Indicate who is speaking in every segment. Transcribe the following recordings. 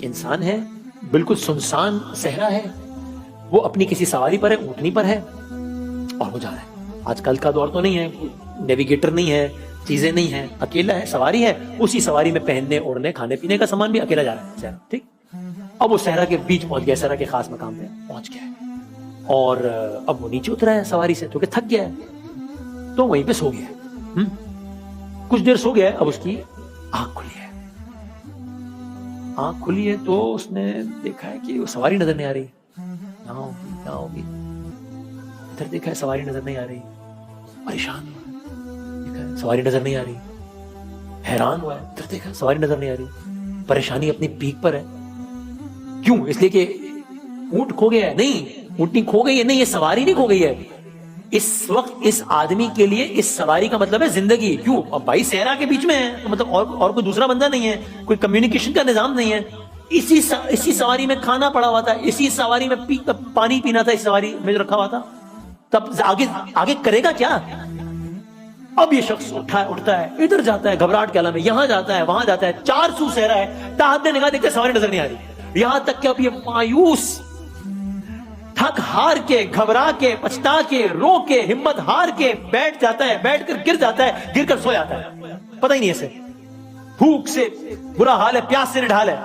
Speaker 1: انسان ہے, بالکل سنسان صحرا ہے, وہ اپنی کسی سواری پر ہے, اونٹنی پر ہے اور وہ جا رہا ہے. آج کل کا دور تو نہیں ہے, نیویگیٹر نہیں ہے, چیزیں نہیں ہیں, اکیلا ہے, سواری ہے, اسی سواری میں پہننے اوڑھنے کھانے پینے کا سامان بھی اکیلا جا رہا ہے صحرا. ٹھیک, اب وہ صحرا کے بیچ پہنچ گیا, صحرا کے خاص مقام پہ پہنچ گیا ہے, اور اب وہ نیچے اترا ہے سواری سے کیونکہ تھک گیا ہے, تو وہیں پہ سو گیا ہے. کچھ دیر سو گیا ہے, اب اس کی آنکھ کھلی ہے. آنکھ کھلی ہے تو اس نے دیکھا ہے کہ وہ سواری نظر نہیں آ رہی. کیا ہوگی, ادھر دیکھا ہے سواری نظر نہیں آ رہی, پریشان ہوا, دیکھا ہے سواری نظر نہیں آ رہی, حیران ہوا ہے, ادھر دیکھا سواری نظر نہیں آ رہی, پریشانی اپنی پیک پر ہے. کیوں؟ اس لیے کہ اونٹ کھو گیا ہے؟ نہیں, اونٹنی کھو گئی ہے, نہیں, یہ سواری نہیں کھو گئی ہے. اس وقت اس آدمی کے لیے اس سواری کا مطلب ہے زندگی. کیوں؟ اب بھائی صحرا کے بیچ میں ہے, مطلب اور کوئی دوسرا بندہ نہیں ہے, کوئی کمیونیکیشن کا نظام نہیں ہے. اسی سواری میں کھانا پڑا ہوا تھا, اسی سواری میں پانی پینا تھا, اس سواری میں رکھا ہوا تھا. تب آگے کرے گا کیا؟ اب یہ شخص اٹھتا ہے, ادھر جاتا ہے گھبراہٹ کے عالم میں, یہاں جاتا ہے, وہاں جاتا ہے, 4 سو صحرا ہے, تحت نے نگاہ دیکھتے سواری نظر نہیں آ رہی. یہاں تک کہ اب یہ مایوس, تھک ہار کے, گھبرا کے, پچھتا کے, رو کے, ہمت ہار کے بیٹھ جاتا ہے, بیٹھ کر گر جاتا ہے, گر کر سو جاتا ہے. پتہ ہی نہیں ایسے, بھوک سے برا حال ہے, پیاس سے نڈھال ہے,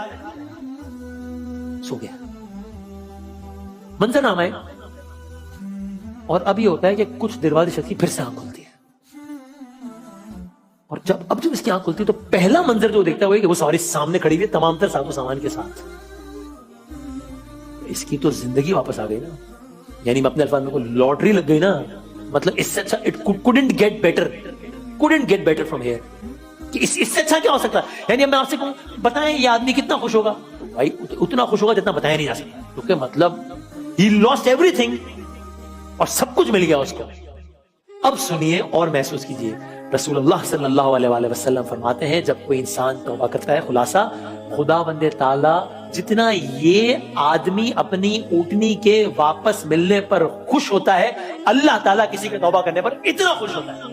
Speaker 1: سو گیا. منظر نامہ ہے. اور اب یہ ہوتا ہے کہ کچھ دیر بعد شخص کی پھر سے آنکھ کھلتی ہے, اور جب اس کی آنکھ کھلتی ہے تو پہلا منظر جو دیکھتا ہے کہ وہ سواری سامنے کھڑی ہوئی ہے تمام تر ساز و سامان کے ساتھ. اس کی تو زندگی واپس آ گئی نا, یعنی میں اپنے الفاظ میں کوئی لاٹری لگ گئی نا, مطلب اس سے اچھا it couldn't get better from here. کہ اس سے اچھا کیا ہو سکتا ہے؟ یعنی میں آپ سے کہوں بتائیں یہ آدمی کتنا خوش ہوگا؟ بھائی اتنا خوش ہوگا جتنا بتایا نہیں جا سکتا, کیونکہ مطلب he lost everything, اور سب کچھ مل گیا اس کو. اب سنیے اور محسوس کیجئے, رسول اللہ صلی اللہ علیہ وآلہ وسلم فرماتے ہیں جب کوئی انسان توبہ کرتا ہے, خلاصہ خدا بند تعالی جتنا یہ آدمی اپنی اونٹنی کے واپس ملنے پر خوش ہوتا ہے, اللہ تعالیٰ کسی کے توبہ کرنے پر اتنا خوش ہوتا ہے.